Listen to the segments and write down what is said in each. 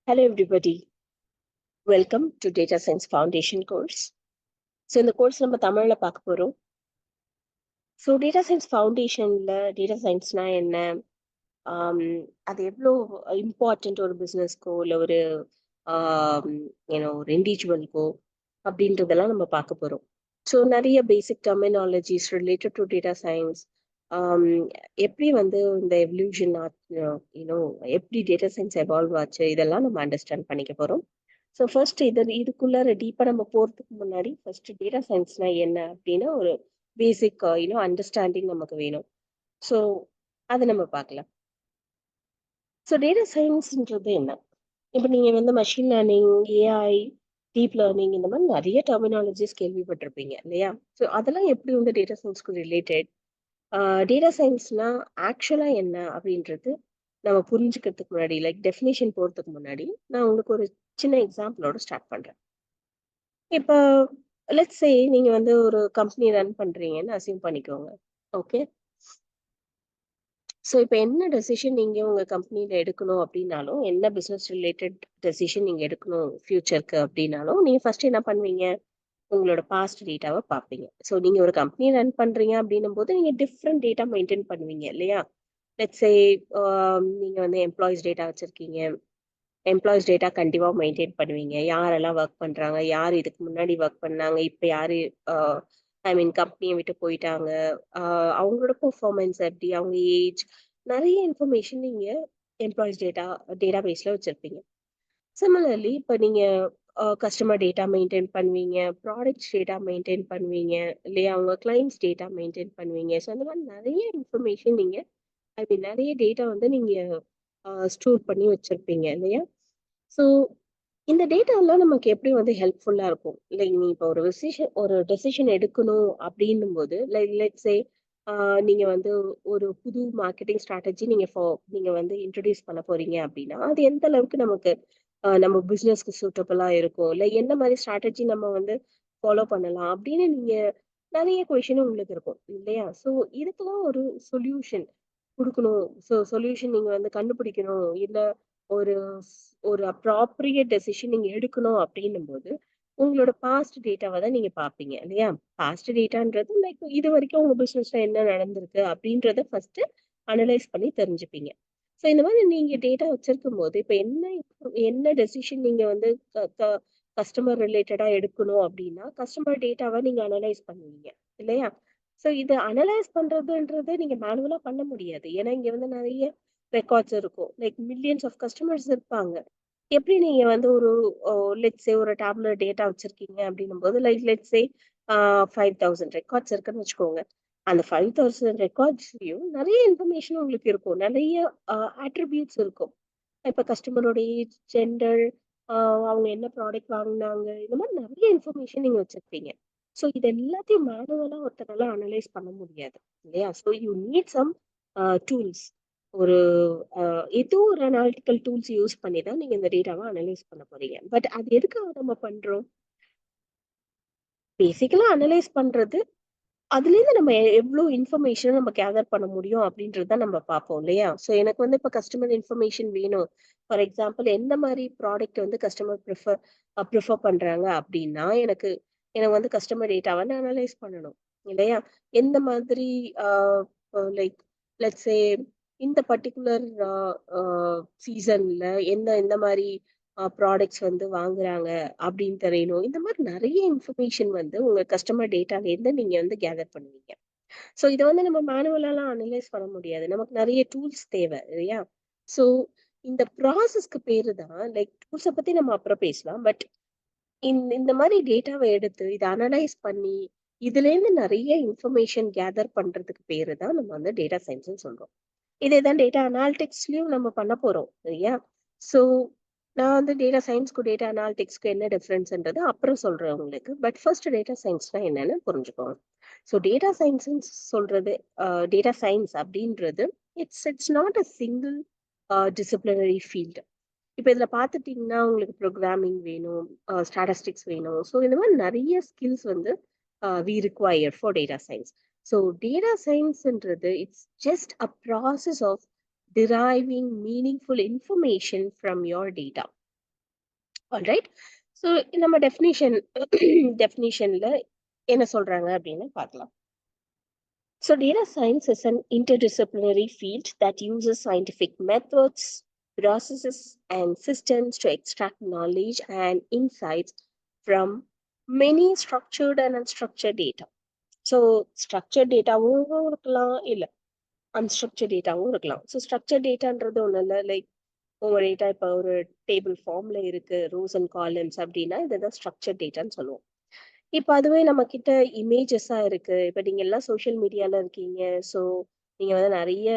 Hello, everybody. Welcome to Data Science Foundation course. So இந்த course நம்ம தமிழ்ல பார்க்க போறோம். ஸோ டேட்டா சயின்ஸ் ஃபவுண்டேஷன்ல டேட்டா சயின்ஸ்னா என்ன, அது எவ்வளோ இம்பார்ட்டன்ட் ஒரு பிஸ்னஸ்க்கோ இல்லை ஒரு ஒரு இண்டிவிஜுவலுக்கோ அப்படின்றதெல்லாம் நம்ம பார்க்க போறோம். ஸோ நிறைய basic terminologies related to data science, எப்படி வந்து இந்த எவல்யூஷன் எப்படி டேட்டா சயின்ஸ் எவால்வ் ஆச்சு, இதெல்லாம் நம்ம அண்டர்ஸ்டாண்ட் பண்ணிக்க போறோம். ஸோ ஃபர்ஸ்ட் இதுக்குள்ளார டீப்பாக நம்ம போகிறதுக்கு முன்னாடி ஃபர்ஸ்ட் டேட்டா சயின்ஸ்னா என்ன அப்படின்னா ஒரு பேசிக் அண்டர்ஸ்டாண்டிங் நமக்கு வேணும். ஸோ அதை நம்ம பார்க்கலாம். ஸோ டேட்டா சயின்ஸ்ன்றது என்ன? இப்போ நீங்கள் வந்து machine learning, AI, deep learning இந்த மாதிரி நிறைய டெர்மினாலஜிஸ் கேள்விப்பட்டிருப்பீங்க இல்லையா? ஸோ அதெல்லாம் எப்படி வந்து டேட்டா சயின்ஸ்க்கு ரிலேட்டட், டேட்டா சயின்ஸ்னா ஆக்சுவலாக என்ன அப்படின்றது நம்ம புரிஞ்சுக்கிறதுக்கு முன்னாடி, லைக் டெஃபினேஷன் போகிறதுக்கு முன்னாடி நான் உங்களுக்கு ஒரு சின்ன எக்ஸாம்பிளோட ஸ்டார்ட் பண்ணுறேன். இப்போ லெட்ஸ் சே நீங்க வந்து ஒரு கம்பெனி ரன் பண்றீங்கன்னு அசியூம் பண்ணிக்கோங்க. ஓகே. ஸோ இப்போ என்ன டெசிஷன் நீங்க உங்க கம்பெனில எடுக்கணும் அப்படின்னாலும், என்ன பிசினஸ் ரிலேட்டட் டெசிஷன் நீங்க எடுக்கணும் ஃபியூச்சருக்கு அப்படின்னாலும், நீங்க ஃபர்ஸ்ட் என்ன பண்ணுவீங்க? உங்களோட பாஸ்ட் டேட்டாவை பார்ப்பீங்க. ஸோ நீங்க ஒரு கம்பெனி ரன் பண்றீங்க அப்படின்னும் போது நீங்க டிஃப்ரெண்ட் டேட்டா மெயின்டைன் பண்ணுவீங்க இல்லையா? லெட்ஸ் சே நீங்க வந்து எம்ப்ளாயிஸ் டேட்டா வச்சிருக்கீங்க. எம்ப்ளாயிஸ் டேட்டா கண்டிப்பா மெயின்டைன் பண்ணுவீங்க. யாரெல்லாம் ஒர்க் பண்றாங்க, யார் இதுக்கு முன்னாடி ஒர்க் பண்ணாங்க, இப்ப யாரு ஐ மீன் கம்பெனியை விட்டு போயிட்டாங்க, அவங்களோட பெர்ஃபார்மன்ஸ் எப்படி, அவங்க ஏஜ், நிறைய இன்ஃபர்மேஷன் நீங்க எம்ப்ளாயிஸ் டேட்டா பேஸ்ல வச்சிருப்பீங்க. சிமிலர்லி இப்போ நீங்க கஸ்டமர் டேட்டா மெயின்டைன் பண்ணுவீங்க, ப்ராடக்ட்ஸ் டேட்டா மெயின்டைன் பண்ணுவீங்க இல்லையா, அவங்க கிளைண்ட்ஸ் டேட்டா மெயின்டைன் பண்ணுவீங்க. ஸோ அந்த மாதிரி நிறைய இன்ஃபர்மேஷன் நீங்க ஐ மீன் நிறைய டேட்டா வந்து நீங்க ஸ்டோர் பண்ணி வச்சிருப்பீங்க இல்லையா? ஸோ இந்த டேட்டாலாம் நமக்கு எப்படி வந்து ஹெல்ப்ஃபுல்லா இருக்கும்? லைக் நீ இப்போ ஒரு டெசிஷன் எடுக்கணும் அப்படின்னும் போது, லைக் லெட்ஸ் சே நீங்க வந்து ஒரு புது மார்க்கெட்டிங் ஸ்ட்ராட்டஜி நீங்க வந்து இன்ட்ரோடியூஸ் பண்ண போறீங்க அப்படின்னா, அது எந்த அளவுக்கு நமக்கு நம்ம பிசினஸ்க்கு சூட்டபிளா இருக்கும்? இல்ல என்ன மாதிரி ஸ்ட்ராட்டஜி நம்ம வந்து ஃபாலோ பண்ணலாம் அப்படின்னு நீங்க நிறைய கொஸ்டின் உங்களுக்கு இருக்கும் இல்லையா? ஸோ இதுக்கெல்லாம் ஒரு சொல்யூஷன் குடுக்கணும். சொல்யூஷன் நீங்க வந்து கண்டுபிடிக்கணும். இல்ல ஒரு ஒரு அப்ராப்ரியேட் டெசிஷன் நீங்க எடுக்கணும் அப்படின்னும்போது, உங்களோட பாஸ்ட் டேட்டாவ தான் நீங்க பார்ப்பீங்க இல்லையா? பாஸ்ட் டேட்டான்றது லைக் இதுவரைக்கும் உங்க பிசினஸ்ல என்ன நடந்திருக்கு அப்படின்றத ஃபர்ஸ்ட் அனலைஸ் பண்ணி தெரிஞ்சுப்பீங்க. ஸோ இந்த மாதிரி நீங்க டேட்டா வச்சிருக்கும்போது, இப்ப என்ன டெசிஷன் நீங்க வந்து க க கஸ்டமர் ரிலேட்டடா எடுக்கணும் அப்படின்னா, கஸ்டமர் டேட்டாவ நீங்க அனலைஸ் பண்ணுவீங்க இல்லையா? ஸோ இது அனலைஸ் பண்றதுன்றது நீங்க மேனுவலா பண்ண முடியாது. ஏன்னா இங்க வந்து நெறைய ரெக்கார்ட்ஸ் இருக்கும். லைக் மில்லியன்ஸ் ஆஃப் கஸ்டமர்ஸ் இருப்பாங்க. எப்படி நீங்க வந்து ஒரு லெட்ஸ் சே ஒரு டேப்லெட் டேட்டா வச்சிருக்கீங்க அப்படின்னும்போது, லைக் லெட்ஸ் சே 5000 ரெக்கார்ட்ஸ் இருக்குன்னு வச்சுக்கோங்க. அந்த 5000 ரெக்கார்ட்ஸ்லயும் நெறைய இன்ஃபர்மேஷன் உங்களுக்கு இருக்கும். நெறைய அட்ரிபியூட்ஸ் இருக்கும். இப்ப கஸ்டமரோட ஏஜ், ஜெண்டர், ஆ அவங்க என்ன ப்ராடக்ட் வாங்குனாங்க, இந்த மாரி நெறைய இன்ஃபர்மேஷன் நீங்க வச்சிருப்பீங்க. ஸோ இது எல்லாத்தையும் மேனுவலா ஒருத்தரால அனலைஸ் பண்ண முடியாது. இல்லையா? So you need some tools. ஒரு அ ஏதோ ஒரு அனாலிட்டிக்கல் டூல்ஸ் யூஸ் பண்ணி தான் நீங்க இந்த டேட்டாவ அனலைஸ் பண்ண போறீங்க. பட் அது எதுக்காக நம்ம பண்றோம்? பேசிக்கலா அனலைஸ் பண்றது, அதுலேருந்து நம்ம எவ்ளோ இன்ஃபர்மேஷன் நம்ம கேதர் பண்ண முடியும் அப்படின்றது தான் நம்ம பார்ப்போம் இல்லையா? ஸோ எனக்கு வந்து இப்ப கஸ்டமர் இன்ஃபர்மேஷன் வேணும். ஃபார் எக்ஸாம்பிள் எந்த மாரி ப்ராடக்ட் வந்து கஸ்டமர் ப்ரிஃபர் பண்றாங்க அப்படின்னா, எனக்கு வந்து கஸ்டமர் டேட்டாவ நான் அனலைஸ் பண்ணணும். இல்லையா? எந்த மாதிரி அ லைக் லெட்ஸ் சே இந்த பர்ட்டிகுலர் அ அ சீசன்ல எந்த மாரி ப்ராடக்ட்ஸ் வந்து வாங்குறாங்க அப்படின்னு தெரியணும். இந்த மாரி நெறைய இன்ஃபர்மேஷன் வந்து உங்க கஸ்டமர் டேட்டாலேருந்து நீங்க வந்து கேதர் பண்ணுவீங்க. ஸோ இத வந்து நம்ம மேனுவலாலாம் அனலைஸ் பண்ண முடியாது. நமக்கு நெறைய டூல்ஸ் தேவை இல்லையா? ஸோ இந்த ப்ராசஸ்க்கு பேரு தான் லைக் டூல்ஸ பத்தி நம்ம அப்புறம் பேசலாம். பட் இந்த மாரி டேட்டாவ எடுத்து இத அனலைஸ் பண்ணி, இதுலேருந்து நெறைய இன்ஃபர்மேஷன் கேதர் பண்றதுக்கு பேரு தான் நம்ம வந்து டேட்டா சயன்ஸ்ன்னு சொல்றோம். இதே தான் டேட்டா அனாலிட்டிக்ஸ்லயும் நம்ம பண்ண போறோம். சரியா? ஸோ நான் வந்து டேட்டா சயன்ஸ்க்கும், டேட்டா அனாலிட்டிக்ஸ்க்கும் என்ன டிஃபரன்ஸ்ன்றது அப்புறம் சொல்றேன் உங்களுக்கு. பட் ஃபர்ஸ்ட் டேட்டா சயன்ஸ்னா என்னன்னு புரிஞ்சுக்கோங்க. ஸோ டேட்டா சயன்ஸ்ன்னு சொல்றது, டேட்டா சயன்ஸ் அப்படின்றது it's not a single disciplinary field. இப்ப இதுல பார்த்துட்டீங்கன்னா, உங்களுக்கு ப்ரோகிராமிங் வேணும், ஸ்டாட்டிஸ்டிக்ஸ் வேணும். ஸோ இந்த மாரி நெறைய ஸ்கில்ஸ் வந்து we require for data science. So data சயன்ஸ்ன்றது it's just a process of deriving meaningful information from your data. Alright. So நம்ம டெஃபினிஷன்ல என்ன சொல்றாங்க அப்படின்னு பார்க்கலாம். So data science is an interdisciplinary field that uses scientific methods, processes, and systems to extract knowledge and insights from many structured and unstructured data. So structured dataவும் இருக்கலாம், இல்ல unstructured டேட்டாவும் இருக்கலாம். ஸோ ஸ்ட்ரக்சர்ட் டேட்டான்றது ஒன்றும் இல்லை, லைக் உங்க data இப்போ ஒரு table ஃபார்ம்ல இருக்கு, ரோஸ் அண்ட் காலம்ஸ் அப்படின்னா இதுதான் ஸ்ட்ரக்சர்ட் டேட்டான்னு சொல்லுவோம். இப்போ அதுவே நம்ம கிட்ட இமேஜஸா இருக்கு. இப்போ நீங்க எல்லாம் சோஷியல் மீடியால இருக்கீங்க. ஸோ நீங்க வந்து நிறைய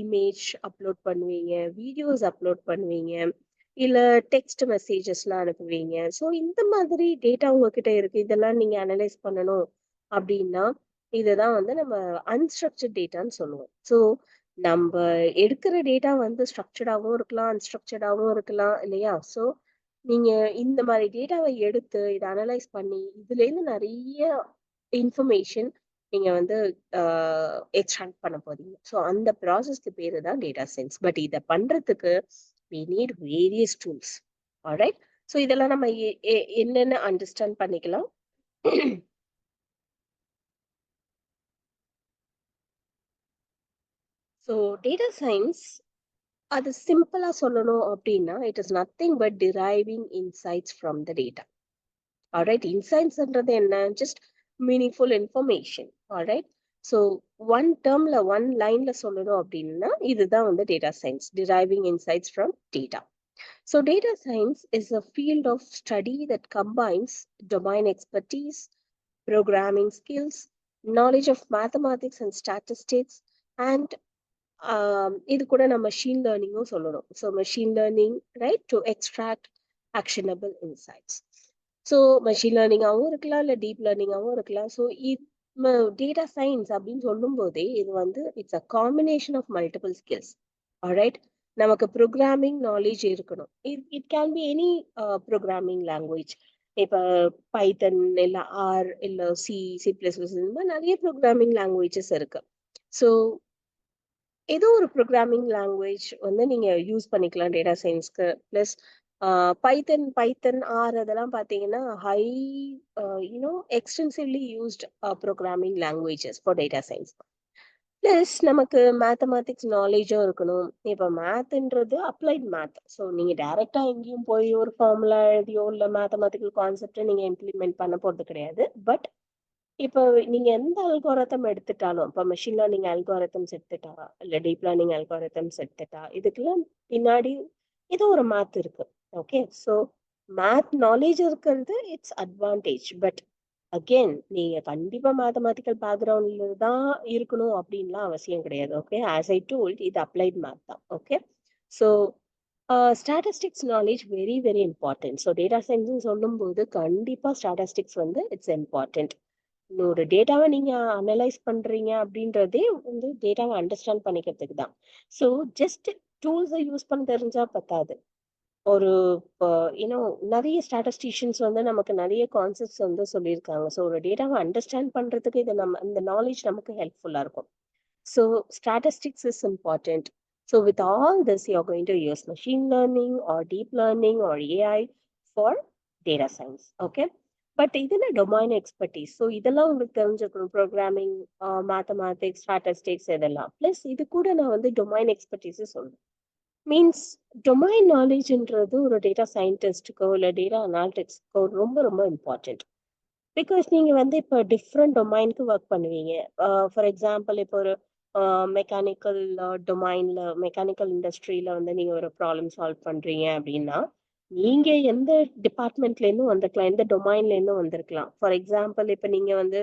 இமேஜ் அப்லோட் பண்ணுவீங்க, வீடியோஸ் அப்லோட் பண்ணுவீங்க, இல்ல டெக்ஸ்ட் மெசேஜஸ்லாம் அனுப்புவீங்க. ஸோ இந்த மாதிரி டேட்டா உங்ககிட்ட இருக்கு. இதெல்லாம் நீங்க அனலைஸ் பண்ணணும் அப்படின்னா இதுதான் வந்து நம்ம அன்ஸ்ட்ரக்சர்ட் டேட்டான்னு சொல்லுவோம். ஸோ நம்ம எடுக்கிற டேட்டா வந்து ஸ்ட்ரக்சர்டாகவும் இருக்கலாம், அன்ஸ்ட்ரக்சர்டாகவும் இருக்கலாம் இல்லையா? ஸோ நீங்க இந்த மாதிரி டேட்டாவை எடுத்து இதை அனலைஸ் பண்ணி இதுல இருந்து நிறைய இன்ஃபர்மேஷன் நீங்க வந்து எக்ஸ்ட்ராக்ட் பண்ண போறீங்க. ஸோ அந்த ப்ராசஸ்க்கு பேரு தான் டேட்டா சயின்ஸ். பட் இதை பண்றதுக்கு we need various tools. Alright. So இதெல்லாம் நம்ம என்னென்ன அண்டர்ஸ்டாண்ட் பண்ணிக்கலாம். ஸோ டேட்டா சயின்ஸ் அது சிம்பிளா சொல்லணும் அப்படின்னா it is nothing but driving insights from the data. Alright. இன்சைட்ஸ்ன்றது என்ன? Just meaningful information. Alright. So one டேர்ம்ல ஒன் லைன்ல சொல்லணும் அப்படின்னா இதுதான் வந்து data science, driving insights from data. So data science is a field of study that combines domain expertise, programming skills, knowledge of mathematics and statistics, and இது கூட நம்ம machine learning சொல்லணும். So machine learning, right, to extract actionable insights. So machine லேர்னிங்காகவும் இருக்கலாம், இல்லை deep லேர்னிங்காகவும் இருக்கலாம். So data science அப்படின்னு சொல்லும் போதே இது வந்து it's a combination of multiple skills. Alright. நமக்கு ப்ரோக்ராமிங் நாலேஜ் இருக்கணும். It can be any programming language. இப்போ பைத்தன் இல்லை ஆர் இல்லை சி பிளஸ் பிளஸ் இந்த மாதிரி நிறைய ப்ரோக்ராமிங் லாங்குவேஜஸ் இருக்கு. ஸோ ஏதோ ஒரு ப்ரோக்ராமிங் லாங்குவேஜ் வந்து நீங்க யூஸ் பண்ணிக்கலாம் டேட்டா சயின்ஸ்க்கு. பிளஸ் பைத்தன் ஆர் அதெல்லாம் பார்த்தீங்கன்னா high extensively used programming languages for data science. Plus நமக்கு மேத்தமேட்டிக்ஸ் நாலேஜும் இருக்கணும். இப்போ மேத்ன்றது அப்ளைட் மேத். ஸோ நீங்க டைரக்டா எங்கேயும் போய் ஒரு ஃபார்முலா எழுதியோ இல்லை மேத்தமேட்டிக்கல் கான்செப்டை நீங்க இம்ப்ளிமெண்ட் பண்ண போறது கிடையாது. பட் இப்போ நீங்க எந்த அல்காரதம் எடுத்துட்டாலும், இப்போ மெஷின் லேர்னிங் அல்காரதம்ஸ் எடுத்துட்டா இல்லை டீப் லேர்னிங் அல்காரதம்ஸ் எடுத்துட்டா இதுக்கெல்லாம் பின்னாடி ஏதோ ஒரு மேத் இருக்கு. ஓகே. ஸோ மேத் நாலேஜ் இருக்கிறது இட்ஸ் அட்வான்டேஜ். பட் அகெயின் நீங்க கண்டிப்பா மேத்தமேட்டிக்கல் பேக்ரவுண்ட்ல தான் இருக்கணும் அப்படின்லாம் அவசியம் கிடையாது. ஓகே. ஆஸ் ஐ டோல்ட் இது அப்ளைட் மேத் தான். Okay. So statistics knowledge very very important. So data சயின்ஸ்னு சொல்லும்போது கண்டிப்பா ஸ்டாட்டிஸ்டிக்ஸ் வந்து இட்ஸ் இம்பார்ட்டன்ட். ஒரு டேட்டாவை நீங்க அனலைஸ் பண்றீங்க அப்படின்றதே வந்து டேட்டாவை அண்டர்ஸ்டாண்ட் பண்ணிக்கிறதுக்கு தான். ஸோ ஜஸ்ட் டூல்ஸை யூஸ் பண்ண தெரிஞ்சா பத்தாது. ஒரு நிறைய ஸ்டாட்டிஸ்டிஷியன்ஸ் வந்து நமக்கு நிறைய கான்செப்ட்ஸ் வந்து சொல்லியிருக்காங்க. ஸோ ஒரு டேட்டாவை அண்டர்ஸ்டாண்ட் பண்றதுக்கு இது நம்ம இந்த நாலேஜ் நமக்கு ஹெல்ப்ஃபுல்லா இருக்கும். So statistics is important. So with all this you are going to use machine learning or deep learning or AI for data science. Okay. But இதுல டொமைன் எக்ஸ்பர்டீஸ். ஸோ இதெல்லாம் உங்களுக்கு தெரிஞ்சுக்கணும். ப்ரோக்ராமிங், மேத்தமேட்டிக்ஸ், ஸ்டாட்டிஸ்டிக்ஸ் இதெல்லாம். Plus இது கூட நான் வந்து domain expertise சொல்றேன். மீன்ஸ் டொமைன் நாலேஜ்ன்றது ஒரு டேட்டா சயின்டிஸ்டுக்கோ இல்லை டேட்டா அனாலிட்டிக்ஸ்க்கோ ரொம்ப ரொம்ப இம்பார்ட்டன்ட். பிகாஸ் நீங்க வந்து இப்போ டிஃப்ரெண்ட் டொமைனுக்கு ஒர்க் பண்ணுவீங்க. ஃபார் எக்ஸாம்பிள் இப்போ ஒரு மெக்கானிக்கல் டொமைன்ல, மெக்கானிக்கல் இண்டஸ்ட்ரியில வந்து நீங்க ஒரு ப்ராப்ளம் சால்வ் பண்றீங்க அப்படின்னா நீங்க எந்த டிபார்ட்மெண்ட்ல இருந்தும் வந்திருக்கலாம், எந்த டொமைன்ல இருந்தும் வந்திருக்கலாம். ஃபார் எக்ஸாம்பிள் இப்போ நீங்க வந்து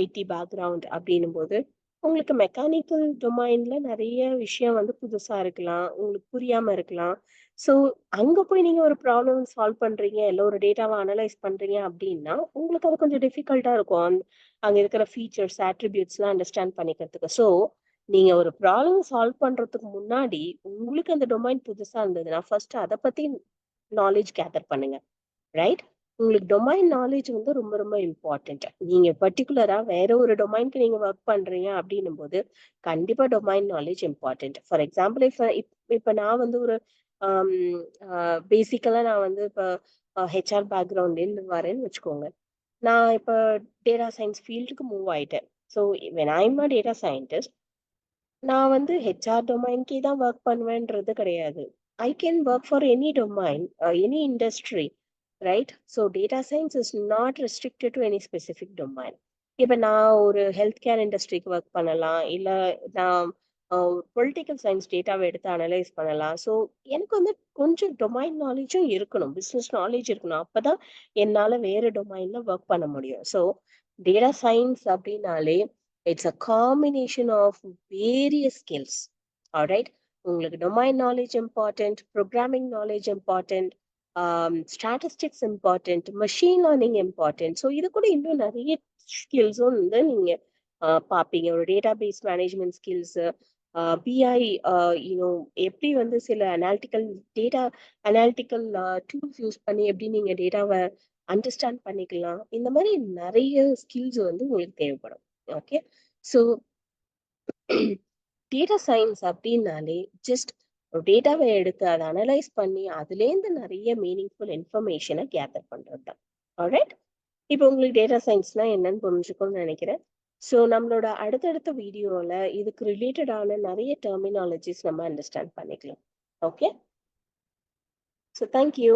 ஐடி பேக்ரவுண்ட் அப்படின்னும் போது உங்களுக்கு மெக்கானிக்கல் டொமைன்ல நிறைய விஷயம் வந்து புதுசா இருக்கலாம், உங்களுக்கு புரியாம இருக்கலாம். ஸோ அங்க போய் நீங்க ஒரு ப்ராப்ளம் சால்வ் பண்றீங்க, இல்லை ஒரு டேட்டாவை அனலைஸ் பண்றீங்க அப்படின்னா உங்களுக்கு அது கொஞ்சம் டிஃபிகல்ட்டா இருக்கும். அங்க இருக்கிற ஃபீச்சர்ஸ், ஆட்ரிபியூட்ஸ்லாம் அண்டர்ஸ்டாண்ட் பண்ணிக்கிறதுக்கு. ஸோ நீங்க ஒரு ப்ராப்ளம் சால்வ் பண்றதுக்கு முன்னாடி உங்களுக்கு அந்த டொமைன் புதுசா இருந்ததுன்னா ஃபர்ஸ்ட் அதை பத்தி நாலேஜ் கேதர் பண்ணுங்க. ரைட். உங்களுக்கு டொமைன் நாலேஜ் வந்து ரொம்ப ரொம்ப இம்பார்ட்டன்ட். நீங்க பர்டிகுலரா வேற ஒரு டொமைனுக்கு நீங்க ஒர்க் பண்றீங்க அப்படின்னும் போது கண்டிப்பா domain knowledge important. For example இப்ப நான் வந்து ஒரு பேசிக்கலா நான் வந்து இப்போ ஹெச்ஆர் பேக்ரவுண்ட்லேருந்து வரேன்னு வச்சுக்கோங்க. நான் இப்போ டேட்டா சயின்ஸ் ஃபீல்டுக்கு மூவ் ஆயிட்டேன். So when I am a data scientist, நான் வந்து ஹெச்ஆர் டொமைன்கே தான் ஒர்க் பண்ணுவேன்றது கிடையாது. I can work for any domain, any industry, right? So data science is not restricted to any specific domain. இப்ப நான் ஒரு health care இண்டஸ்ட்ரிக்கு work பண்ணலாம். இல்ல நான் பொலிட்டிக்கல் சயின்ஸ் டேட்டாவ எடுத்து அனலைஸ் பண்ணலாம். ஸோ எனக்கு வந்து கொஞ்சம் டொமைன் நாலேஜும் இருக்கணும். பிசினஸ் நாலேட்ஜ் இருக்கணும். அப்பதான் என்னால வேற டொமைன்ல ஒர்க் பண்ண முடியும். ஸோ டேட்டா சயின்ஸ் அப்படின்னாலே it's a combination of various skills. Alright? உங்களுக்கு domain knowledge important, programming knowledge important, statistics important, machine learning important. So இது கூட இன்னும் நிறைய ஸ்கில்ஸும் வந்து நீங்க பார்ப்பீங்க. ஒரு database management skills, BI, you know எப்படி வந்து சில டேட்டா அனாலிட்டிக்கல் டூல்ஸ் யூஸ் பண்ணி எப்படி நீங்க டேட்டாவை அண்டர்ஸ்டாண்ட் பண்ணிக்கலாம். இந்த மாதிரி நிறைய ஸ்கில்ஸ் வந்து உங்களுக்கு தேவைப்படும். ஓகே. ஸோ டேட்டா சயின்ஸ் அப்படின்னாலே ஜஸ்ட் ஒரு டேட்டாவை எடுத்து அதை அனலைஸ் பண்ணி அதுலேருந்து நிறைய மீனிங்ஃபுல் இன்ஃபர்மேஷனை கேதர் பண்றது தான். ஆல்ரைட்? இப்போ உங்களுக்கு டேட்டா சயின்ஸ்னா என்னன்னு புரிஞ்சுக்கணும்னு நினைக்கிறேன். ஸோ நம்மளோட அடுத்தடுத்த வீடியோவில் இதுக்கு ரிலேட்டடான நிறைய டெர்மினாலஜிஸ் நம்ம அண்டர்ஸ்டாண்ட் பண்ணிக்கலாம். ஓகே. So thank you.